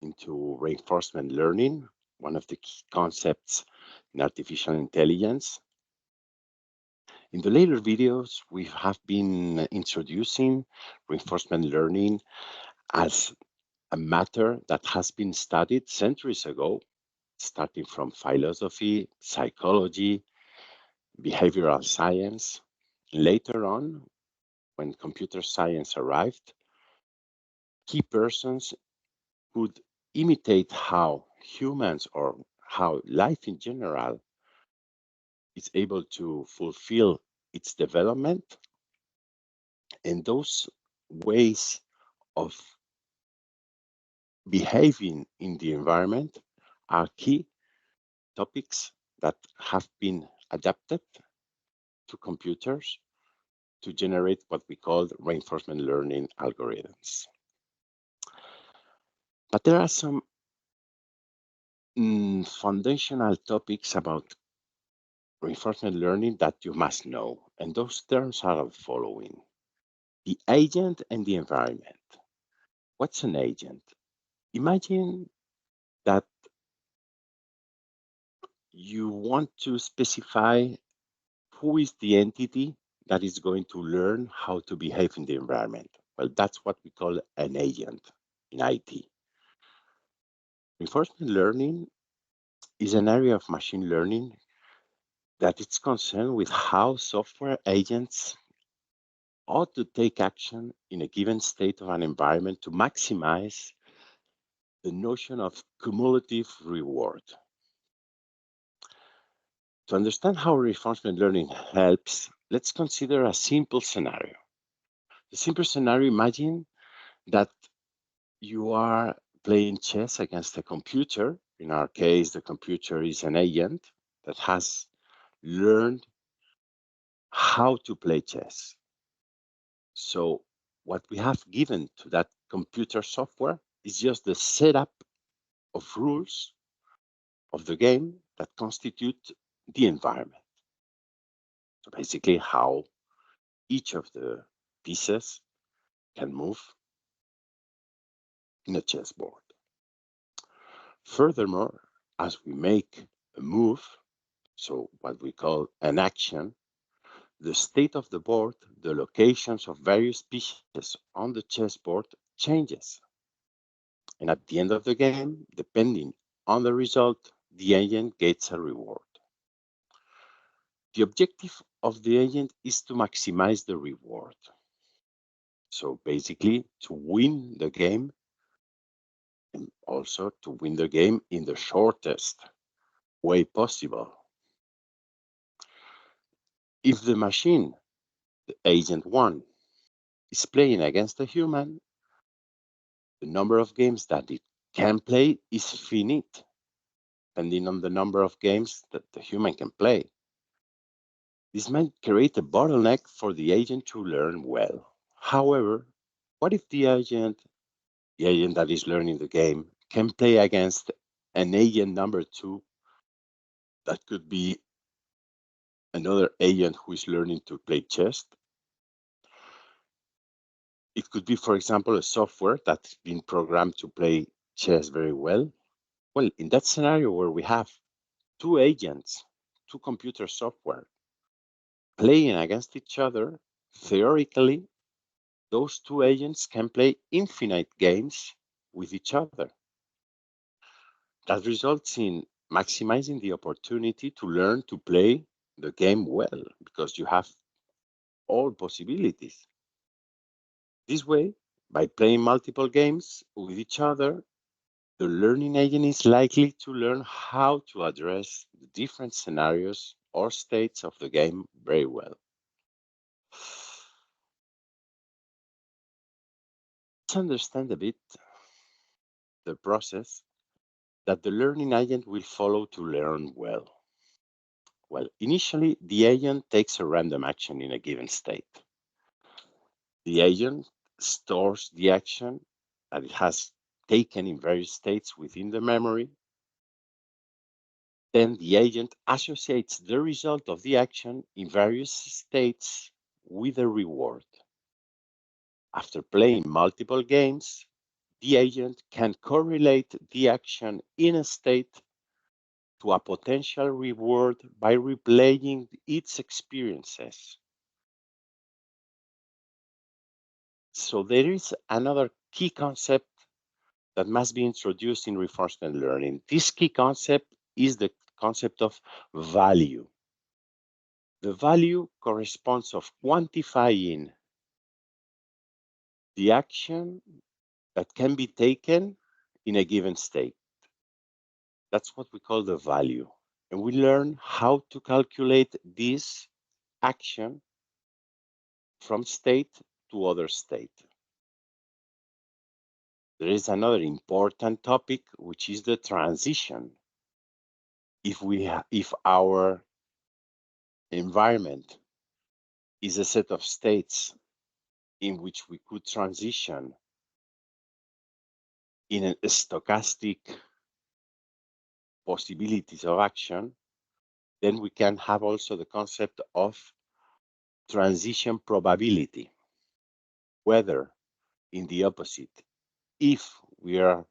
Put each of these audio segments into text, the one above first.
into reinforcement learning, one of the key concepts in artificial intelligence. In the later videos, we have been introducing reinforcement learning as a matter that has been studied centuries ago, starting from philosophy, psychology, behavioral science. Later on, when computer science arrived, key persons could imitate how humans or how life in general is able to fulfill its development. And those ways of behaving in the environment are key topics that have been adapted to computers to generate what we call reinforcement learning algorithms. But there are some foundational topics about reinforcement learning that you must know, and those terms are the following: the agent and the environment. What's an agent? Imagine that you want to specify who is the entity that is going to learn how to behave in the environment. Well, that's what we call an agent in IT. Reinforcement learning is an area of machine learning that is concerned with how software agents ought to take action in a given state of an environment to maximize the notion of cumulative reward. To understand how reinforcement learning helps, let's consider a simple scenario. The simple scenario: imagine that you are playing chess against a computer. In our case, the computer is an agent that has learned how to play chess. So what we have given to that computer software is just the setup of rules of the game that constitute the environment. So basically how each of the pieces can move in a chessboard. Furthermore, as we make a move, so what we call an action, the state of the board, the locations of various pieces on the chessboard changes. And at the end of the game, depending on the result, the agent gets a reward. The objective of the agent is to maximize the reward. So basically, to win the game, and also to win the game in the shortest way possible. If the machine, the agent one, is playing against a human, the number of games that it can play is finite, depending on the number of games that the human can play. This might create a bottleneck for the agent to learn well. However, what if the agent that is learning the game, can play against an agent number two that could be another agent who is learning to play chess? It could be, for example, a software that's been programmed to play chess very well. Well, in that scenario where we have two agents, two computer software playing against each other, theoretically, those two agents can play infinite games with each other. That results in maximizing the opportunity to learn to play the game well because you have all possibilities. This way, by playing multiple games with each other, the learning agent is likely to learn how to address the different scenarios or states of the game very well. Let's understand a bit the process that the learning agent will follow to learn well. Well, initially, the agent takes a random action in a given state. The agent stores the action that it has taken in various states within the memory. Then the agent associates the result of the action in various states with a reward. After playing multiple games, the agent can correlate the action in a state to a potential reward by replaying its experiences. So there is another key concept that must be introduced in reinforcement learning. This key concept is the concept of value. The value corresponds of quantifying the action that can be taken in a given state. That's what we call the value. And we learn how to calculate this action from state to other state. There is another important topic, which is the transition. If our environment is a set of states in which we could transition in a stochastic possibilities of action, then we can have also the concept of transition probability, whether in the opposite, if we are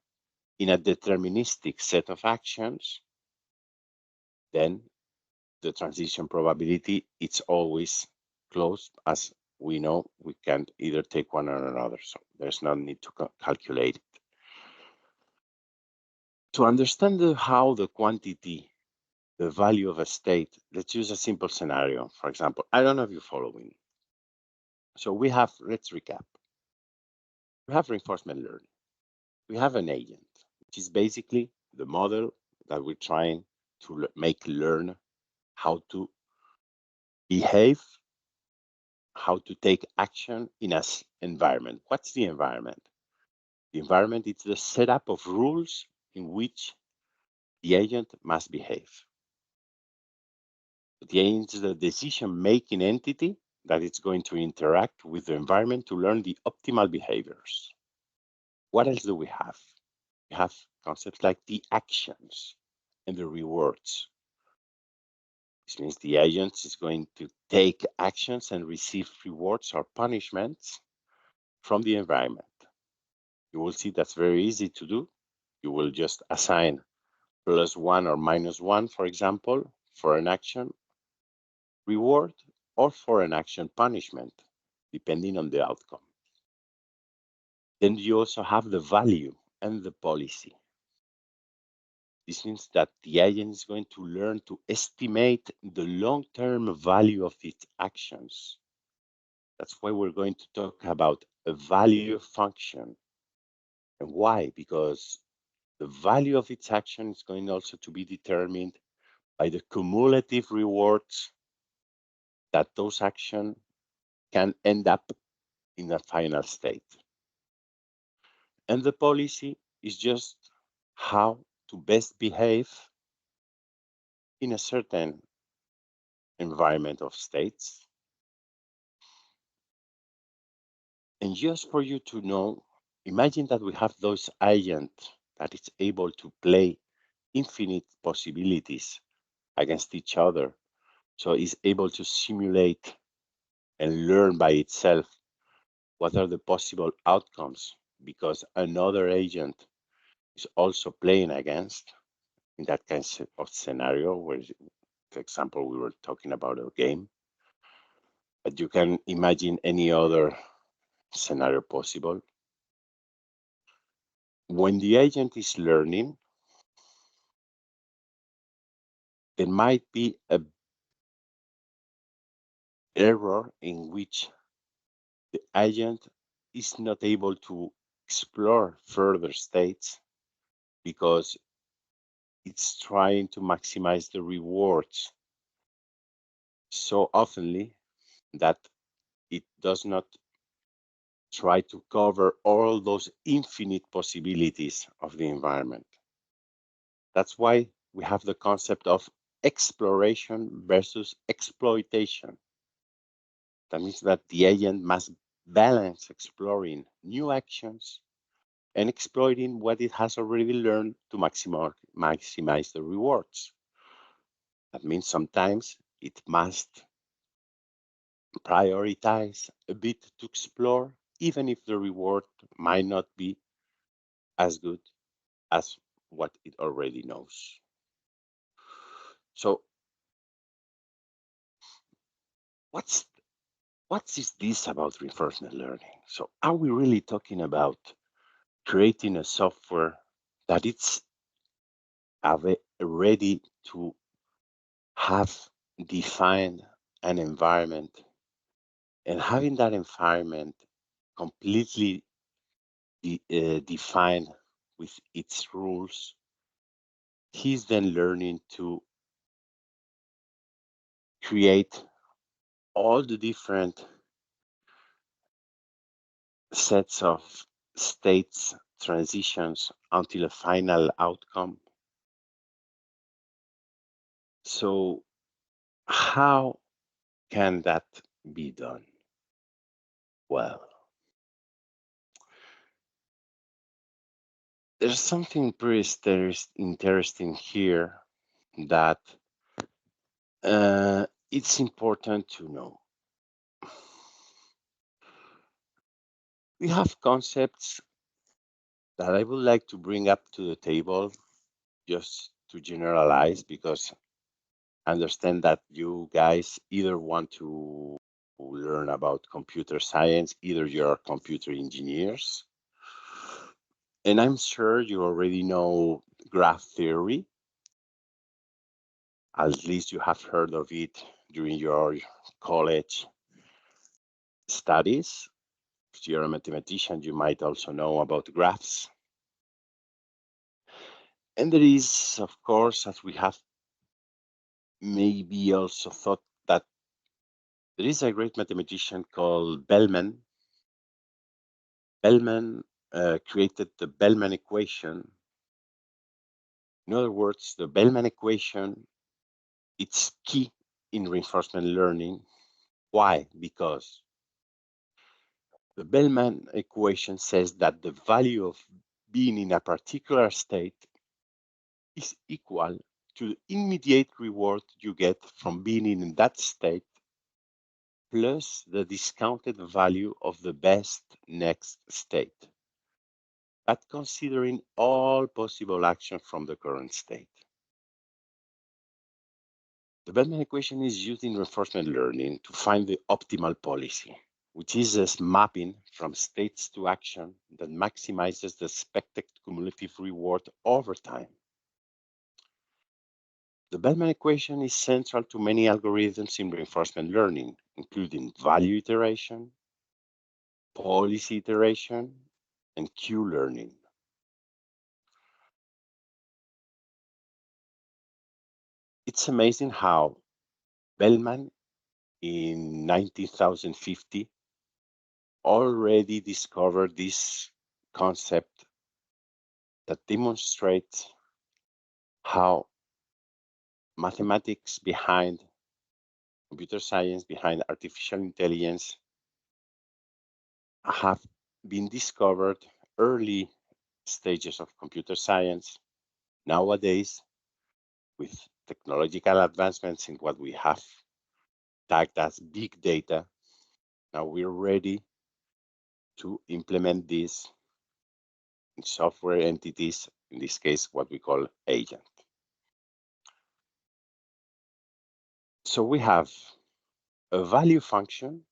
in a deterministic set of actions, then the transition probability it's always close. As we know, we can either take one or another, so there's no need to calculate it. To understand how the quantity, the value of a state, let's use a simple scenario. For example, I don't know if you're following. So let's recap. We have reinforcement learning. We have an agent, which is basically the model that we're trying to make learn how to behave, how to take action in an environment. What's the environment? The environment is the setup of rules in which the agent must behave. The agent is the decision-making entity that it's going to interact with the environment to learn the optimal behaviors. What else do we have? We have concepts like the actions and the rewards. This means the agent is going to take actions and receive rewards or punishments from the environment. You will see that's very easy to do. You will just assign +1 or -1, for example, for an action reward or for an action punishment, depending on the outcome. Then you also have the value and the policy. This means that the agent is going to learn to estimate the long-term value of its actions. That's why we're going to talk about a value function. And why? Because the value of its action is going also to be determined by the cumulative rewards that those actions can end up in the final state. And the policy is just how to best behave in a certain environment of states. And just for you to know, imagine that we have those agents that is able to play infinite possibilities against each other. So it's able to simulate and learn by itself what are the possible outcomes because another agent is also playing against in that kind of scenario where, for example, we were talking about a game, but you can imagine any other scenario possible. When the agent is learning, there might be an error in which the agent is not able to explore further states because it's trying to maximize the rewards so oftenly that it does not try to cover all those infinite possibilities of the environment. That's why we have the concept of exploration versus exploitation. That means that the agent must balance exploring new actions and exploiting what it has already learned to maximize the rewards. That means sometimes it must prioritize a bit to explore, even if the reward might not be as good as what it already knows. So what's what is this about reinforcement learning? So are we really talking about creating a software that it's ready to have defined an environment, and having that environment completely defined with its rules, he's then learning to create all the different sets of states transitions until a final outcome. So how can that be done? Well, there's something pretty interesting here that it's important to know. We have concepts that I would like to bring up to the table just to generalize, because I understand that you guys either want to learn about computer science, either you're computer engineers, and I'm sure you already know graph theory. At least you have heard of it during your college studies. If you're a mathematician, you might also know about graphs. And there is, of course, as we have maybe also thought, that there is a great mathematician called Bellman. Bellman created the Bellman equation. In other words, the Bellman equation, it's key in reinforcement learning. Why? Because the Bellman equation says that the value of being in a particular state is equal to the immediate reward you get from being in that state plus the discounted value of the best next state, but considering all possible action from the current state. The Bellman equation is used in reinforcement learning to find the optimal policy, which is a mapping from states to action that maximizes the expected cumulative reward over time. The Bellman equation is central to many algorithms in reinforcement learning, including value iteration, policy iteration, and Q-learning. It's amazing how Bellman in 1950 already discovered this concept that demonstrates how mathematics behind computer science, behind artificial intelligence, have been discovered early stages of computer science. Nowadays, with technological advancements in what we have tagged as big data, now we're ready to implement this in software entities, in this case, what we call agent. So we have a value function.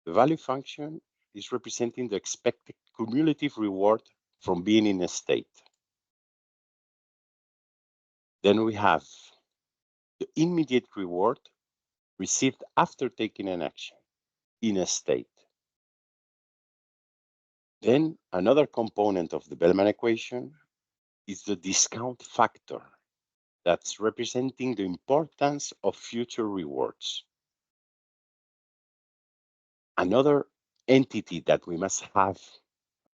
The value function is representing the expected cumulative reward from being in a state. Then we have the immediate reward received after taking an action in a state. Then another component of the Bellman equation is the discount factor that's representing the importance of future rewards. Another entity that we must have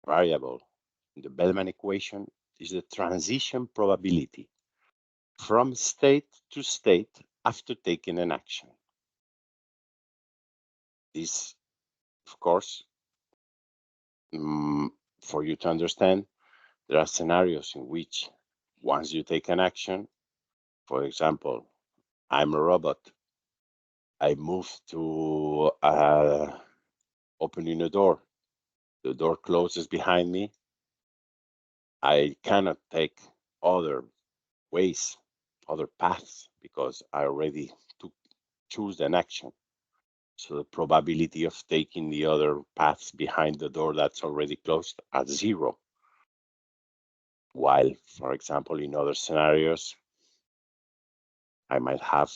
variable in the Bellman equation is the transition probability from state to state after taking an action. This, of course, for you to understand, there are scenarios in which once you take an action, for example, I'm a robot, I move to opening a door, the door closes behind me, I cannot take other ways, other paths, because I already took choose an action. So the probability of taking the other paths behind the door that's already closed at zero. While, for example, in other scenarios, I might have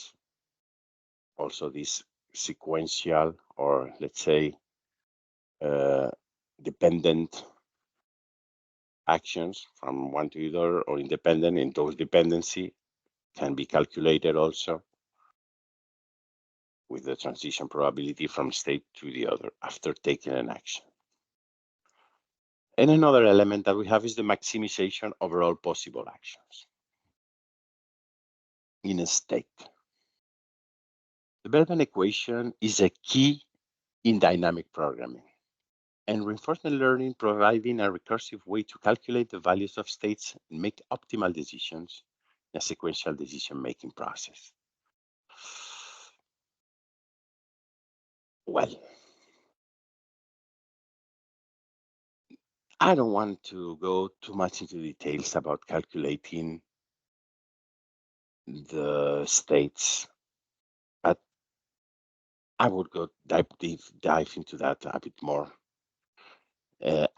also this sequential, or let's say uh, dependent actions from one to the other, or independent, and those dependency can be calculated also with the transition probability from state to the other after taking an action. And another element that we have is the maximization of all possible actions in a state. The Bellman equation is a key in dynamic programming, and reinforcement learning providing a recursive way to calculate the values of states and make optimal decisions in a sequential decision-making process. Well, I don't want to go too much into details about calculating the states, but I would go dive into that a bit more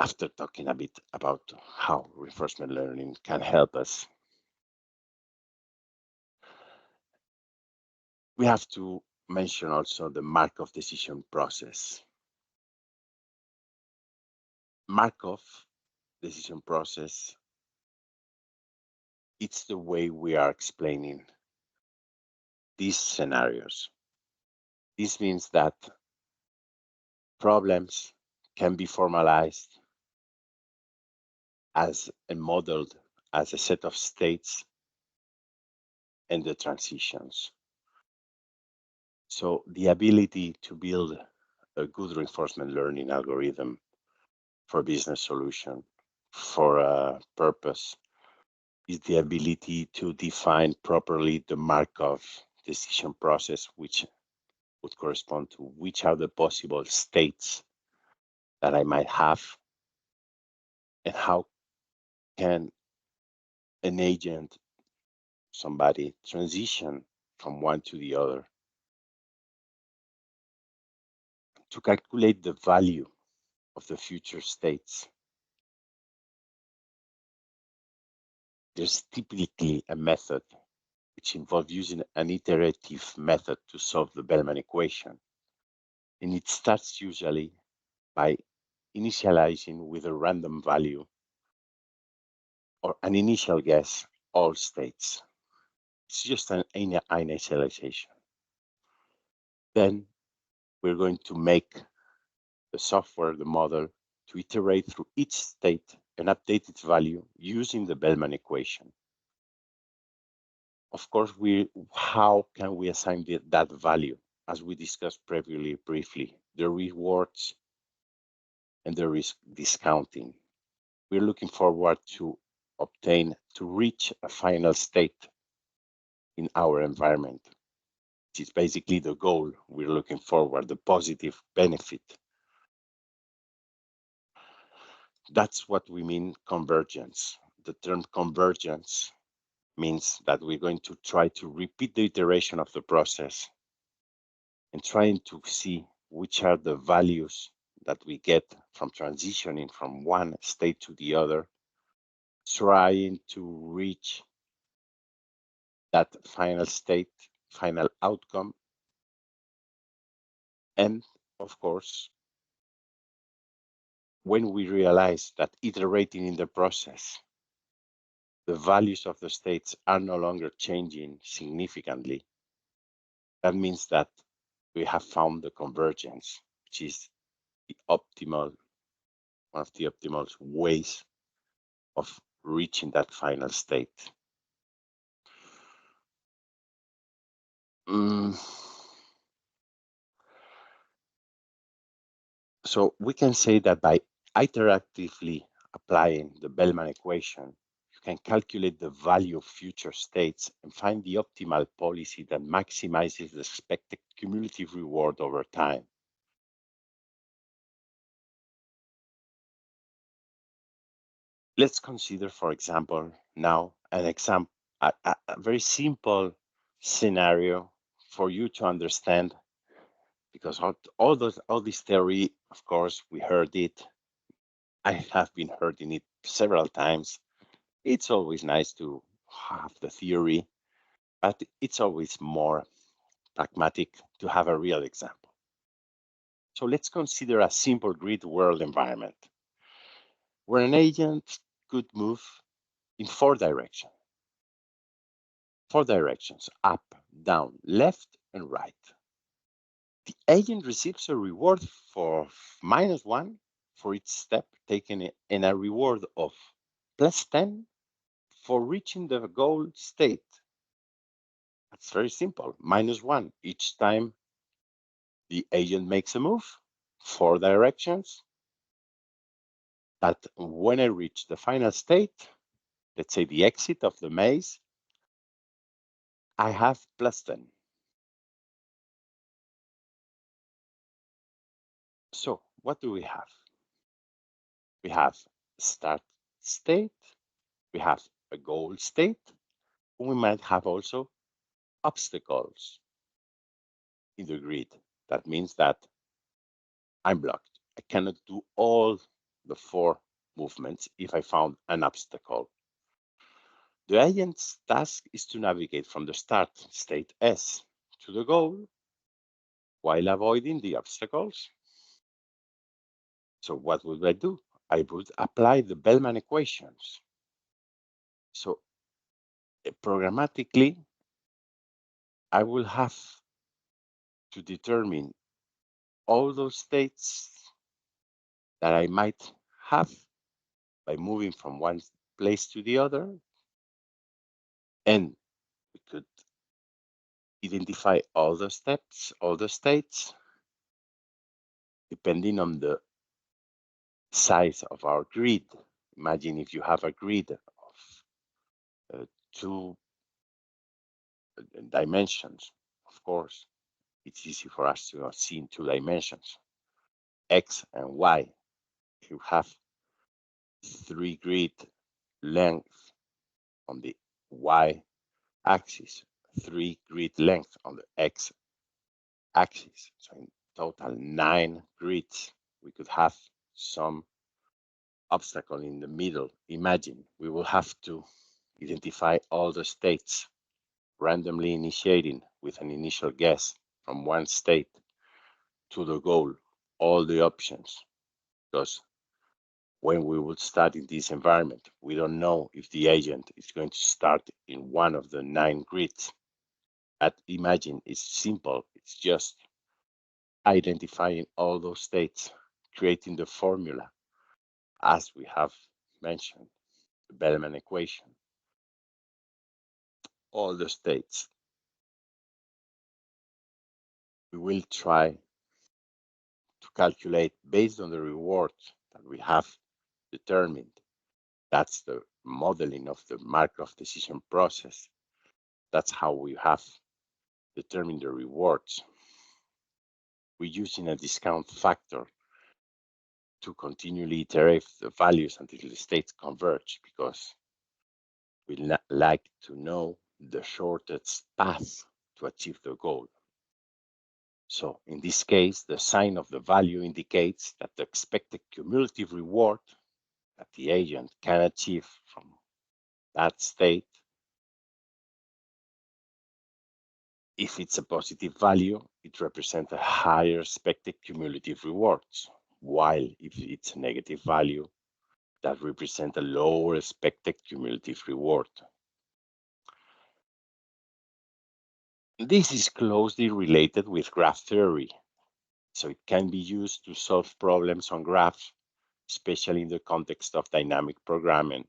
after talking a bit about how reinforcement learning can help us. We have to mention also the Markov decision process. Markov decision process, it's the way we are explaining these scenarios. This means that problems can be formalized as and modeled as a set of states and the transitions. So the ability to build a good reinforcement learning algorithm for business solution, for a purpose, is the ability to define properly the Markov decision process, which would correspond to which are the possible states that I might have, and how can an agent, somebody, transition from one to the other. To calculate the value of the future states, there's typically a method which involves using an iterative method to solve the Bellman equation. And it starts usually by initializing with a random value or an initial guess all states. It's just an initialization. Then we're going to make the software, the model, to iterate through each state and update its value using the Bellman equation. Of course, how can we assign that value? As we discussed previously briefly, the rewards and the risk discounting. We're looking forward to reach a final state in our environment, which is basically the goal we're looking forward, the positive benefit. That's what we mean convergence. The term convergence means that we're going to try to repeat the iteration of the process and trying to see which are the values that we get from transitioning from one state to the other, trying to reach that final state, final outcome. And of course, when we realize that iterating in the process, the values of the states are no longer changing significantly, that means that we have found the convergence, which is the optimal, one of the optimal ways of reaching that final state. Mm. So we can say that by iteratively applying the Bellman equation, you can calculate the value of future states and find the optimal policy that maximizes the expected cumulative reward over time. Let's consider, for example, now a very simple scenario for you to understand, because all this theory, of course, we heard it. I have been hearing it several times. It's always nice to have the theory, but it's always more pragmatic to have a real example. So let's consider a simple grid world environment where an agent could move in four directions, up, down, left, and right. The agent receives a reward for -1 for each step taken and a reward of +10 for reaching the goal state. That's very simple. -1 each time the agent makes a move, four directions. But when I reach the final state, let's say the exit of the maze, I have +10. So what do we have? We have start state, we have a goal state, we might have also obstacles in the grid. That means that I'm blocked. I cannot do all the four movements if I found an obstacle. The agent's task is to navigate from the start state S to the goal while avoiding the obstacles. So what would I do? I would apply the Bellman equations. So programmatically, I will have to determine all those states that I might have by moving from one place to the other. And we could identify all the steps, all the states, depending on the size of our grid. Imagine if you have a grid of two dimensions. Of course, it's easy for us to see in two dimensions, X and Y. You have three grid length on the Y axis, three grid length on the X axis. So in total, 9 grids. We could have some obstacle in the middle. Imagine we will have to identify all the states, randomly initiating with an initial guess from one state to the goal, all the options. Because when we would start in this environment, we don't know if the agent is going to start in one of the 9 grids. But imagine it's simple. It's just identifying all those states, creating the formula, as we have mentioned, the Bellman equation, all the states. We will try to calculate based on the rewards that we have determined. That's the modeling of the Markov decision process. That's how we have determined the rewards. We're using a discount factor to continually iterate the values until the states converge, because we like to know the shortest path to achieve the goal. So in this case, the sign of the value indicates that the expected cumulative reward that the agent can achieve from that state, if it's a positive value, it represents a higher expected cumulative rewards, while if it's a negative value, that represents a lower expected cumulative reward. This is closely related with graph theory, so it can be used to solve problems on graphs, especially in the context of dynamic programming.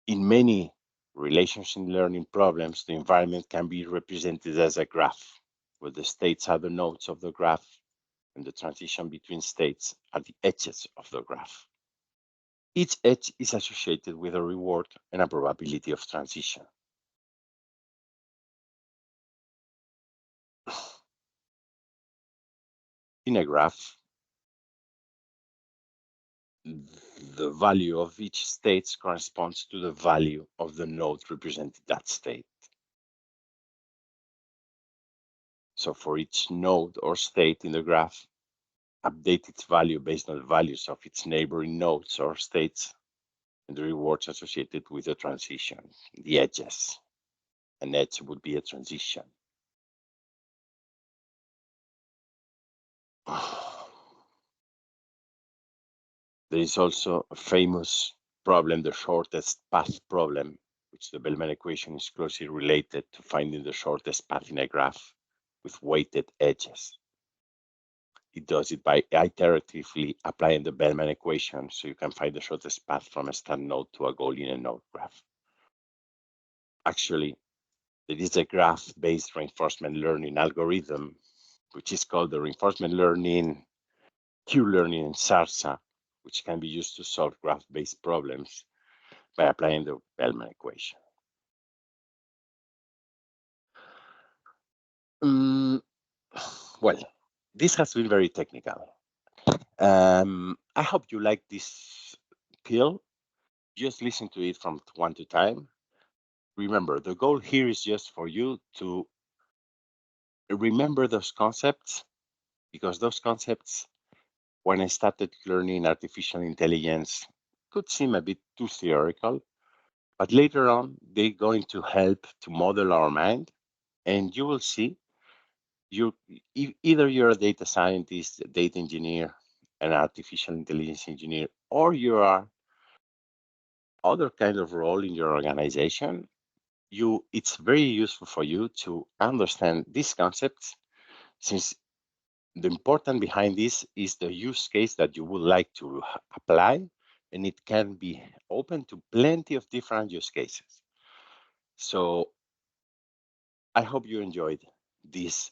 In many relationship learning problems, the environment can be represented as a graph, where the states are the nodes of the graph and the transition between states are the edges of the graph. Each edge is associated with a reward and a probability of transition. In a graph, the value of each state corresponds to the value of the node representing that state. So for each node or state in the graph, update its value based on the values of its neighboring nodes or states and the rewards associated with the transition, the edges. An edge would be a transition. There is also a famous problem, the shortest path problem, which the Bellman equation is closely related to finding the shortest path in a graph with weighted edges. It does it by iteratively applying the Bellman equation so you can find the shortest path from a start node to a goal in a node graph. Actually, there is a graph-based reinforcement learning algorithm, which is called the reinforcement learning, Q-learning, and SARSA, which can be used to solve graph-based problems by applying the Bellman equation. Well, this has been very technical. I hope you like this pill. Just listen to it from one to time. Remember, the goal here is just for you to remember those concepts, because those concepts, when I started learning artificial intelligence, could seem a bit too theoretical, but later on, they're going to help to model our mind, and you will see either you're a data scientist, a data engineer, an artificial intelligence engineer, or you are other kind of role in your organization. It's very useful for you to understand these concepts, since the important behind this is the use case that you would like to apply, and it can be open to plenty of different use cases. So I hope you enjoyed this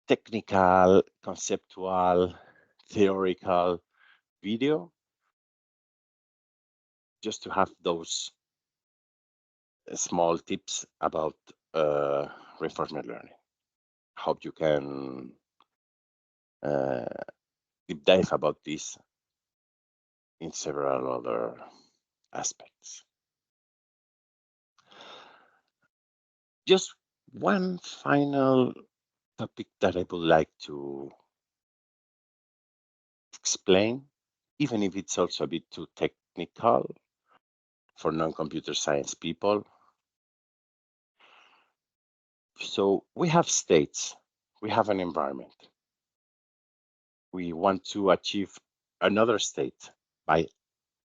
technical, conceptual, theoretical video, just to have those small tips about reinforcement learning. Hope you can deep dive about this in several other aspects. Just one final topic that I would like to explain, even if it's also a bit too technical for non-computer science people. So we have states, we have an environment. We want to achieve another state by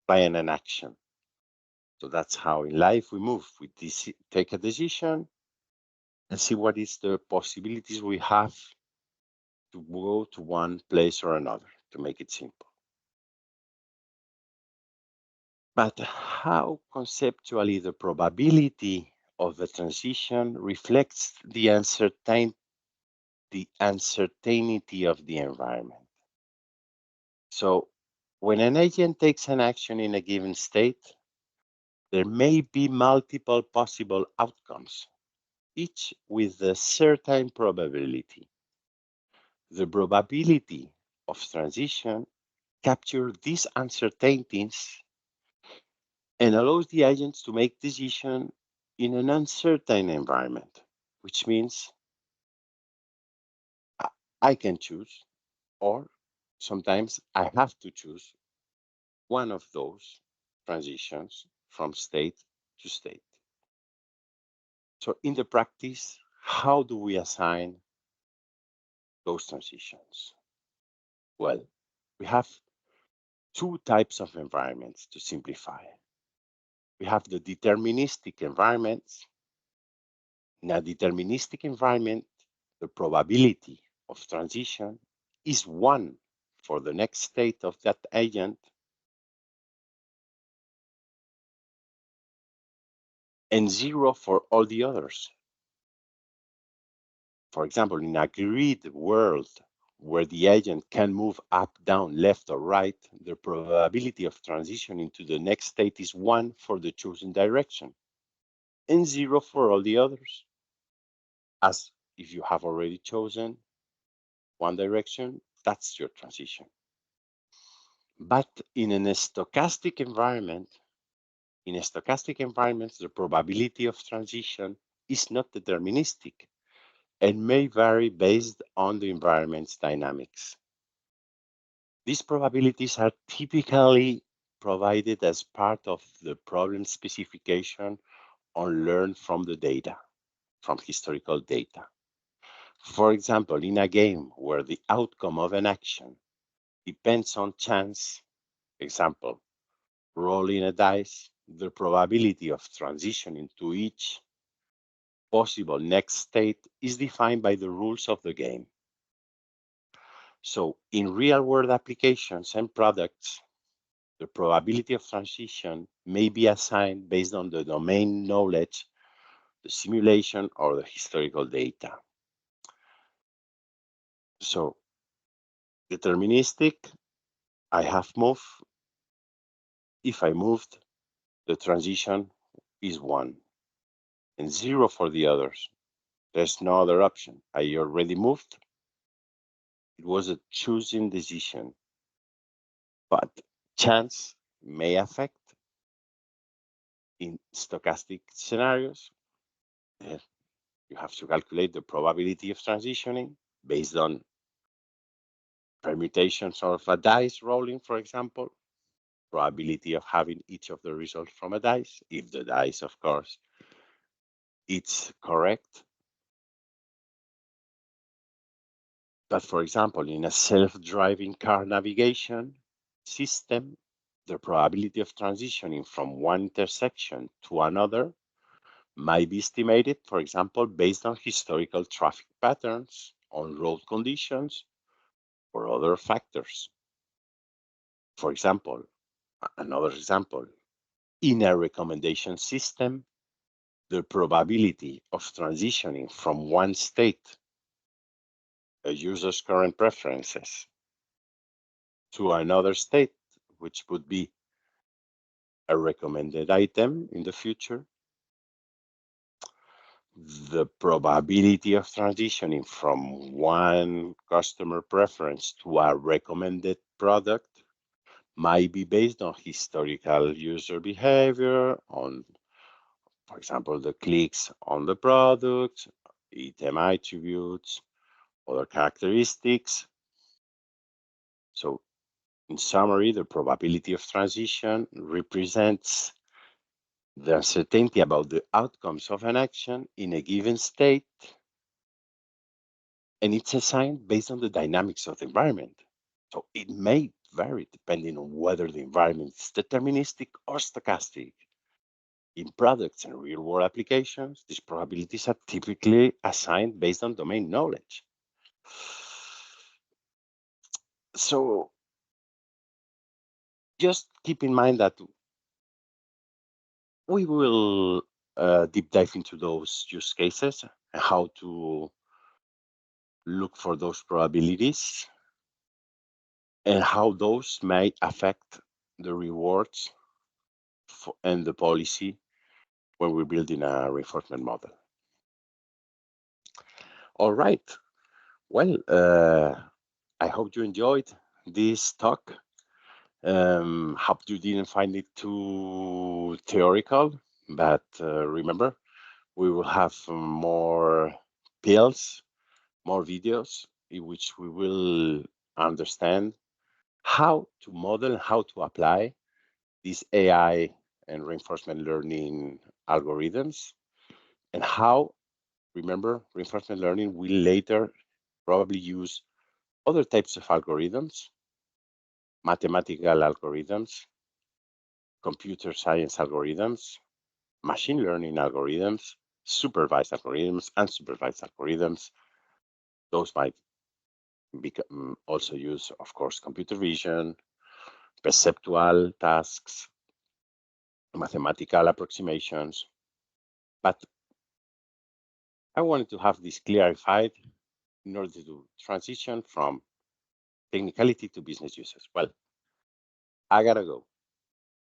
an action. So that's how in life we move. We take a decision and see what is the possibilities we have to go to one place or another, to make it simple. But how conceptually the probability of the transition reflects the uncertainty of the environment. So when an agent takes an action in a given state, there may be multiple possible outcomes, each with a certain probability. The probability of transition captures these uncertainties and allows the agents to make decisions in an uncertain environment, which means I can choose, or sometimes I have to choose one of those transitions from state to state. So in the practice, how do we assign those transitions? Well, we have two types of environments to simplify. We have the deterministic environments. In a deterministic environment, the probability of transition is 1 for the next state of that agent and 0 for all the others. For example, in a grid world where the agent can move up, down, left, or right, the probability of transition into the next state is 1 for the chosen direction and 0 for all the others. As if you have already chosen one direction, that's your transition. But in stochastic environments, the probability of transition is not deterministic and may vary based on the environment's dynamics. These probabilities are typically provided as part of the problem specification or learned from the data, from historical data. For example, in a game where the outcome of an action depends on chance, example, rolling a dice, the probability of transitioning to each possible next state is defined by the rules of the game. So in real world applications and products, the probability of transition may be assigned based on the domain knowledge, the simulation, or the historical data. So deterministic, I have moved. If I moved, the transition is 1 and 0 for the others. There's no other option. I already moved. It was a choosing decision, but chance may affect in stochastic scenarios. You have to calculate the probability of transitioning based on permutations of a dice rolling, for example, probability of having each of the results from a dice, if the dice, of course, it's correct. But for example, in a self-driving car navigation system, the probability of transitioning from one intersection to another might be estimated, for example, based on historical traffic patterns, on road conditions, or other factors. For example, another example, in a recommendation system, the probability of transitioning from one state, a user's current preferences, to another state, which would be a recommended item in the future, the probability of transitioning from one customer preference to a recommended product might be based on historical user behavior, on, for example, the clicks on the product, item attributes, other characteristics. So in summary, the probability of transition represents the uncertainty about the outcomes of an action in a given state, and it's assigned based on the dynamics of the environment. So it may vary depending on whether the environment is deterministic or stochastic. In products and real-world applications, these probabilities are typically assigned based on domain knowledge. So just keep in mind that we will deep dive into those use cases and how to look for those probabilities and how those may affect the rewards and the policy when we're building a reinforcement model. All right. Well, I hope you enjoyed this talk. Hope you didn't find it too theoretical, but remember, we will have more pills, more videos in which we will understand how to model, how to apply these AI and reinforcement learning algorithms, and how, remember, reinforcement learning will later probably use other types of algorithms, mathematical algorithms, computer science algorithms, machine learning algorithms, supervised algorithms, unsupervised algorithms. Those might also use, of course, computer vision, perceptual tasks, mathematical approximations. But I wanted to have this clarified in order to transition from technicality to business uses. Well, I gotta go.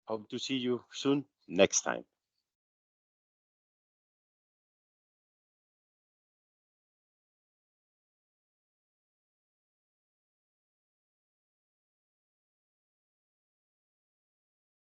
Hope to see you soon next time.